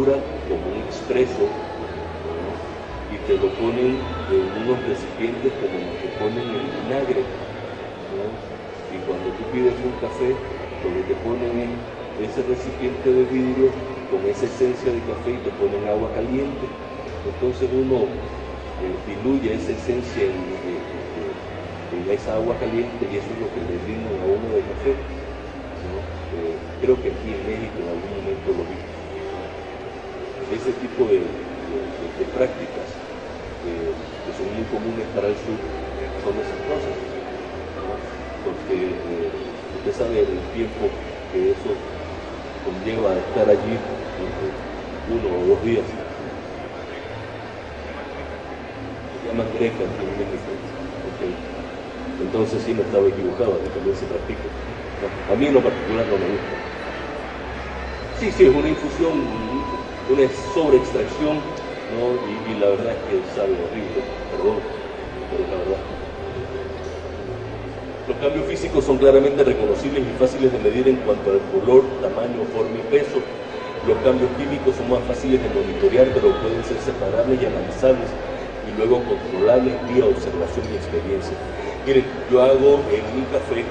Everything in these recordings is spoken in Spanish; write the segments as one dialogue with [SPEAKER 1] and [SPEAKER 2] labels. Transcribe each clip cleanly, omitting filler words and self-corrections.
[SPEAKER 1] maduran como un expreso, ¿no? Y te lo ponen en unos recipientes como los que ponen el vinagre, ¿no? Y cuando tú pides un café, lo que te ponen es ese recipiente de vidrio con esa esencia de café y te ponen agua caliente. Entonces uno diluye esa esencia en esa agua caliente y eso es lo que le brindan a uno de café, ¿no? Creo que aquí en México en algún momento lo vi. Ese tipo de prácticas que son muy comunes para el sur son esas cosas, ¿no? Porque usted sabe el tiempo que eso conlleva estar allí 1 o 2 días. Se llaman grecas en México. Okay. Entonces sí, no estaba equivocado, aquí también se practica. No, a mí en lo particular no me gusta. Sí, es una infusión, una sobreextracción, ¿no? Y la verdad es que sabe horrible, perdón, pero la verdad. Los cambios físicos son claramente reconocibles y fáciles de medir en cuanto al color, tamaño, forma y peso. Los cambios químicos son más fáciles de monitorear, pero pueden ser separables y analizables y luego controlables vía observación y experiencia. Miren, yo hago en mi café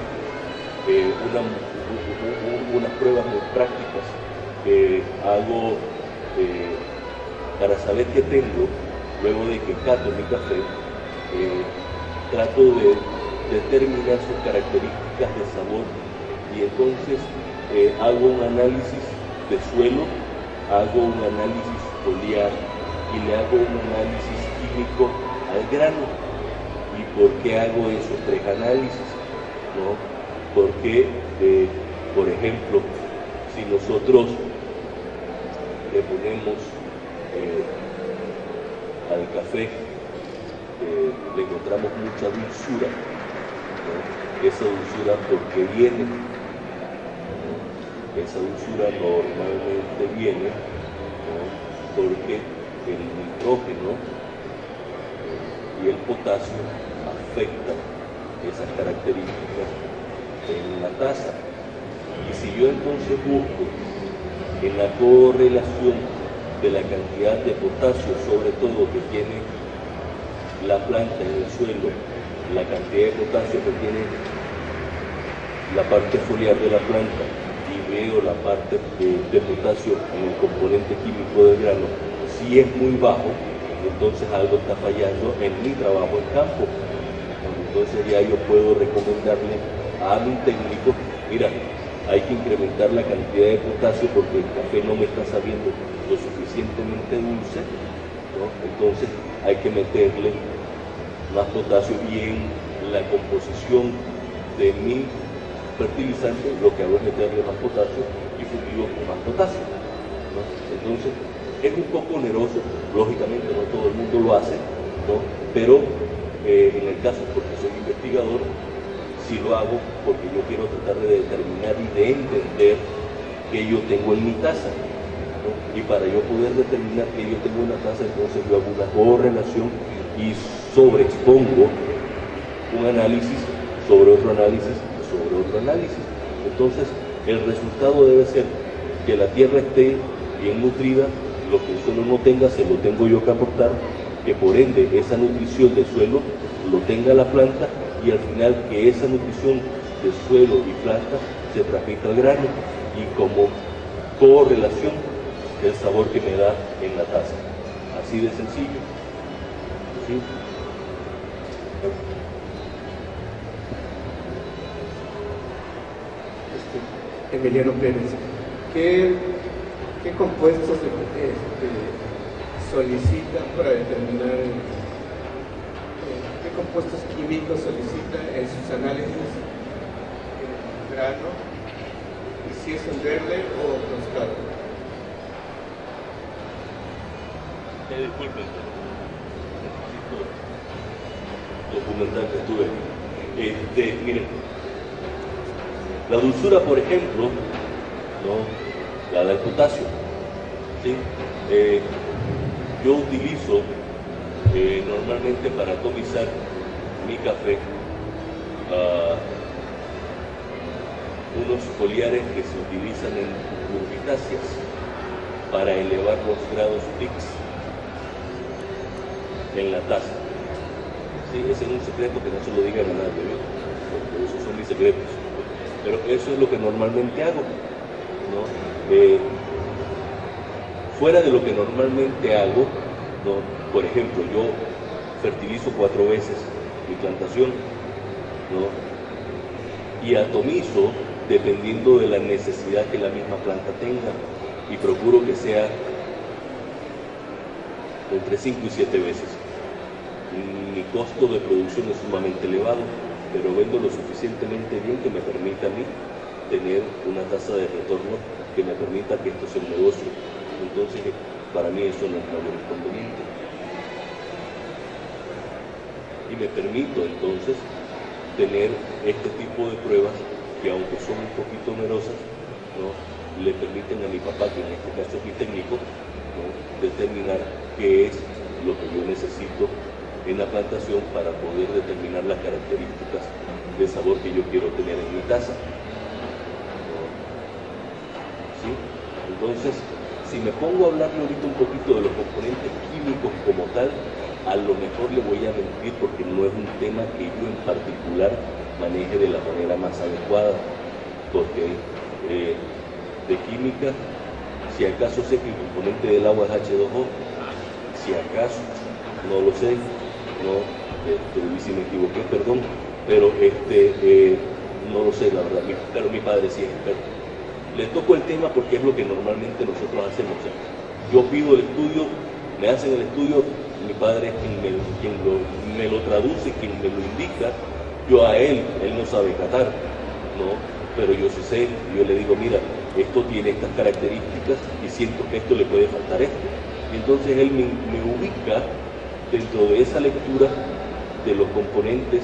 [SPEAKER 1] unas pruebas muy prácticas que hago para saber qué tengo. Luego de que cato mi café, trato de determinar sus características de sabor y entonces hago un análisis de suelo, hago un análisis foliar y le hago un análisis químico al grano. ¿Y por qué hago esos 3 análisis? ¿No? Porque, por ejemplo, si nosotros le ponemos al café, le encontramos mucha dulzura, ¿no? Esa dulzura porque viene, ¿no? Esa dulzura normalmente viene, ¿no? Porque el nitrógeno y el potasio afectan esas características en la taza. Y si yo entonces busco en la correlación de la cantidad de potasio, sobre todo que tiene la planta en el suelo, la cantidad de potasio que tiene la parte foliar de la planta, y veo la parte de potasio en el componente químico del grano, si es muy bajo, entonces algo está fallando en mi trabajo en campo. Entonces ya yo puedo recomendarle a mi técnico, mira, hay que incrementar la cantidad de potasio porque el café no me está sabiendo lo suficientemente dulce, ¿no? Entonces hay que meterle más potasio y en la composición de mi fertilizante lo que hago es meterle más potasio y fundirlo con más potasio, ¿no? Entonces es un poco oneroso, lógicamente no todo el mundo lo hace, ¿no? Pero en el caso, porque soy investigador, sí lo hago porque yo quiero tratar de determinar y de entender qué yo tengo en mi taza, ¿no? Y para yo poder determinar que yo tengo una taza, entonces yo hago una correlación y sobreexpongo un análisis sobre otro análisis, sobre otro análisis. Entonces el resultado debe ser que la tierra esté bien nutrida, lo que el suelo no tenga se lo tengo yo que aportar, que por ende esa nutrición de suelo lo tenga la planta y al final que esa nutrición de suelo y planta se transmita al grano y como correlación el sabor que me da en la taza. Así de sencillo. ¿Sí?
[SPEAKER 2] Emiliano Pérez, ¿qué compuestos solicitan para determinar, qué compuestos químicos solicitan en sus análisis el grano, y si es en verde o tostado?
[SPEAKER 1] Disculpen, necesito documentar que estuve. Miren, la dulzura, por ejemplo, ¿no? La del potasio, ¿sí? Yo utilizo normalmente para atomizar mi café unos foliares que se utilizan en urbitáceas. para elevar los grados Brix en la taza. Sí, ese es un secreto que no se lo digan a nadie, ¿no? Porque esos son mis secretos. Pero eso es lo que normalmente hago, ¿no? Fuera de lo que normalmente hago, ¿no? Por ejemplo, yo fertilizo 4 veces mi plantación, ¿no? Y atomizo dependiendo de la necesidad que la misma planta tenga, y procuro que sea entre 5 y 7 veces. Mi costo de producción es sumamente elevado, pero vendo lo suficientemente bien que me permita a mí tener una tasa de retorno que me permita que esto sea un negocio. Entonces, para mí eso no es mayor inconveniente. Y me permito entonces tener este tipo de pruebas que, aunque son un poquito onerosas, ¿no?, le permiten a mi papá, que en este caso es mi técnico, ¿no?, determinar qué es lo que yo necesito en la plantación para poder determinar las características de sabor que yo quiero tener en mi taza. ¿Sí? Entonces, si me pongo a hablarle ahorita un poquito de los componentes químicos como tal, a lo mejor le voy a mentir, porque no es un tema que yo en particular maneje de la manera más adecuada, porque de química, si acaso sé que el componente del agua es H2O, si acaso, no lo sé, no, y si me equivoqué, perdón, pero no lo sé, la verdad, pero mi padre sí es experto. Le toco el tema porque es lo que normalmente nosotros hacemos. O sea, yo pido el estudio, me hacen el estudio, mi padre es quien me lo traduce, quien me lo indica. Yo a él no sabe catar, ¿no? Pero yo sí sé, yo le digo, mira, esto tiene estas características y siento que esto le puede faltar esto. Y entonces él me ubica dentro de esa lectura de los componentes,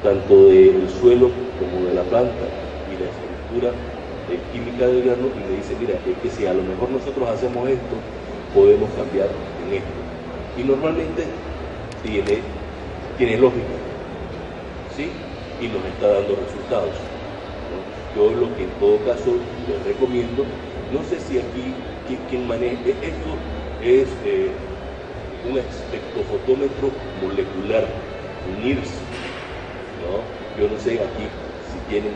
[SPEAKER 1] tanto del suelo como de la planta y la estructura química del grano, y me dice, mira, es que si a lo mejor nosotros hacemos esto, podemos cambiar en esto. Y normalmente tiene lógica, ¿sí? Y nos está dando resultados, ¿no? Yo lo que en todo caso les recomiendo, no sé si aquí quien maneje esto, es un espectrofotómetro molecular, un NIRS, ¿no? Yo no sé aquí si tienen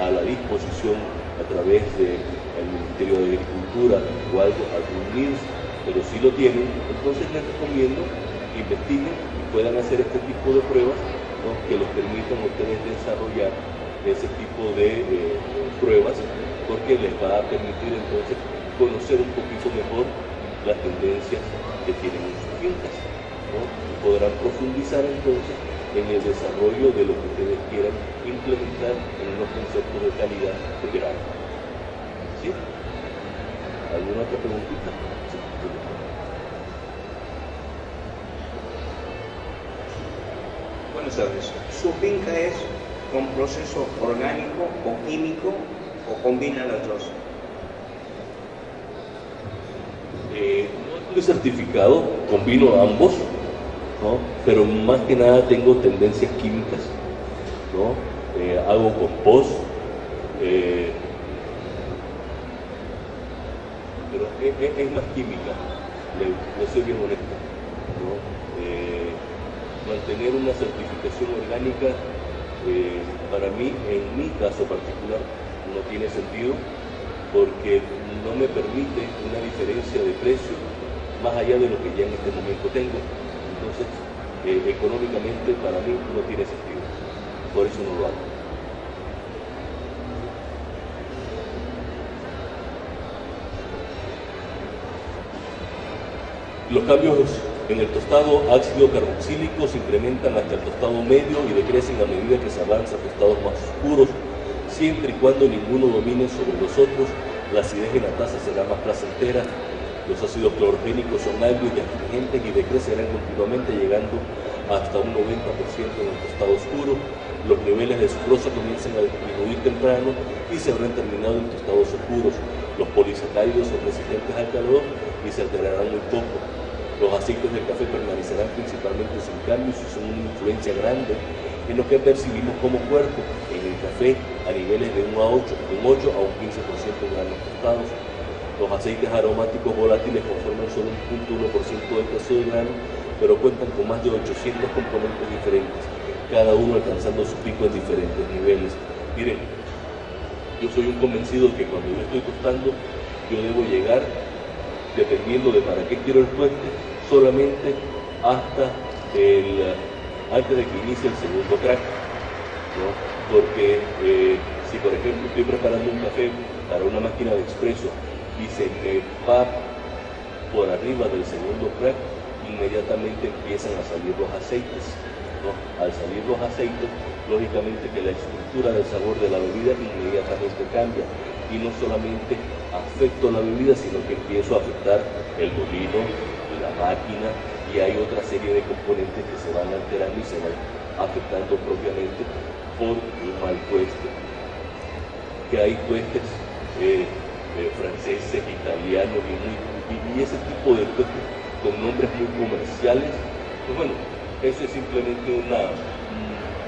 [SPEAKER 1] a la disposición a través del Ministerio de Agricultura o algún NIRS, pero si lo tienen, entonces les recomiendo que investiguen y puedan hacer este tipo de pruebas, ¿no?, que les permitan a ustedes desarrollar ese tipo de pruebas, porque les va a permitir entonces conocer un poquito mejor las tendencias que tienen en sus fincas, ¿no? Y podrán profundizar entonces en el desarrollo de lo que ustedes quieran implementar en unos conceptos de calidad de grano. ¿Sí? ¿Alguna otra preguntita? Sí.
[SPEAKER 3] Buenas tardes. ¿Su finca es con proceso orgánico o químico o combina las dos?
[SPEAKER 1] No estoy certificado, combino ambos, ¿no? Pero más que nada tengo tendencias químicas, ¿no? Hago compost, pero es más química, le soy bien honesto, ¿no? Mantener una certificación orgánica, para mí, en mi caso particular, no tiene sentido, porque no me permite una diferencia de precio más allá de lo que ya en este momento tengo. Entonces, económicamente para mí no tiene sentido, por eso no lo hago. Los cambios en el tostado ácido carboxílico se incrementan hasta el tostado medio y decrecen a medida que se avanza a tostados más oscuros, siempre y cuando ninguno domine sobre los otros. La acidez en la taza será más placentera. Los ácidos clorogénicos son agrios y astringentes y decrecerán continuamente, llegando hasta un 90% en el tostado oscuro. Los niveles de sucrosa comienzan a disminuir temprano y se habrán terminado en tostados oscuros. Los polisacáridos son resistentes al calor y se alterarán muy poco. Los aceites del café permanecerán principalmente sin cambios y son una influencia grande en lo que percibimos como cuerpo. En el café, a niveles de un 8 a un 15% de granos tostados. Los aceites aromáticos volátiles conforman solo 1.1% del peso del grano, pero cuentan con más de 800 componentes diferentes, cada uno alcanzando su pico en diferentes niveles. Miren, yo soy un convencido que cuando yo estoy tostando, yo debo llegar, dependiendo de para qué quiero el tueste, solamente hasta antes de que inicie el segundo crack, ¿no? Porque si por ejemplo estoy preparando un café para una máquina de expreso y se me va por arriba del segundo crack, inmediatamente empiezan a salir los aceites, ¿no? Al salir los aceites, lógicamente que la estructura del sabor de la bebida inmediatamente cambia, y no solamente afecto la bebida, sino que empiezo a afectar el molino, la máquina, y hay otra serie de componentes que se van alterando y se van afectando propiamente por un mal tueste. Que hay tuestes franceses, italianos y ese tipo de tuestes con nombres muy comerciales. Pues bueno, eso es simplemente una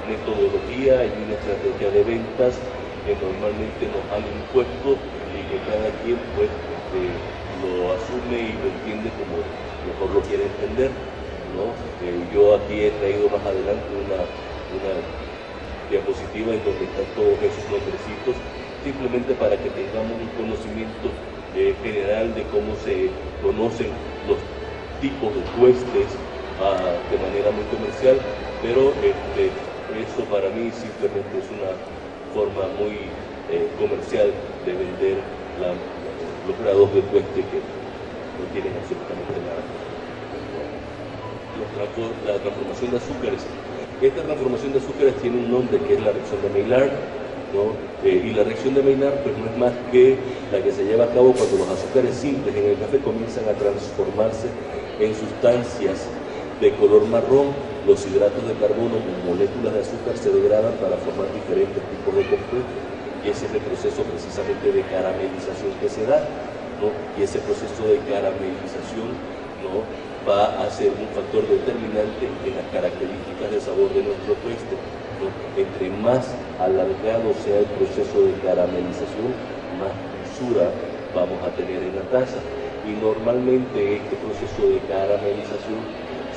[SPEAKER 1] metodología y una estrategia de ventas que normalmente nos han impuesto y que cada quien pues lo asume y lo entiende como mejor lo quiere entender, ¿no? Yo aquí he traído más adelante una diapositiva en donde están todos esos nombrecitos, simplemente para que tengamos un conocimiento general de cómo se conocen los tipos de tuestes de manera muy comercial, pero eso para mí simplemente es una forma muy comercial de vender los grados de tueste que no tienen absolutamente nada. La transformación de azúcares. Esta transformación de azúcares tiene un nombre que es la reacción de Maillard, ¿no? Y la reacción de Maillard pues no es más que la que se lleva a cabo cuando los azúcares simples en el café comienzan a transformarse en sustancias de color marrón. Los hidratos de carbono con moléculas de azúcar se degradan para formar diferentes tipos de compuestos, y ese es el proceso precisamente de caramelización que se da, ¿no? Y ese proceso de caramelización, ¿no?, va a ser un factor determinante en las características de sabor de nuestro tueste, ¿no? Entre más alargado sea el proceso de caramelización, más dulzura vamos a tener en la taza, y normalmente este proceso de caramelización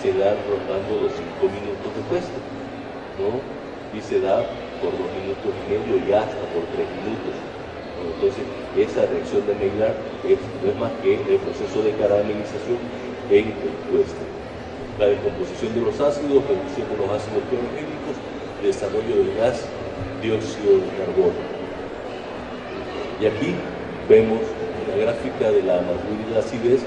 [SPEAKER 1] se da rondando los 5 minutos de tueste, ¿no? Y se da por 2 minutos y medio y hasta por 3 minutos. Entonces, esa reacción de Maillard no es más que el proceso de caramelización en el tueste. La descomposición de los ácidos, reducción de los ácidos clorogénicos, desarrollo del gas dióxido de carbono. Y aquí vemos una gráfica de la amargura y la acidez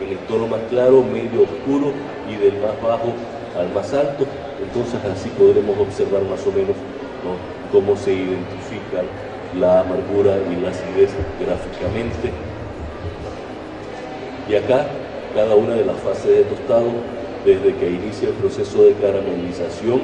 [SPEAKER 1] en el tono más claro, medio oscuro y del más bajo al más alto. Entonces así podremos observar más o menos, ¿no?, cómo se identifican la amargura y la acidez gráficamente. Y acá cada una de las fases de tostado, desde que inicia el proceso de caramelización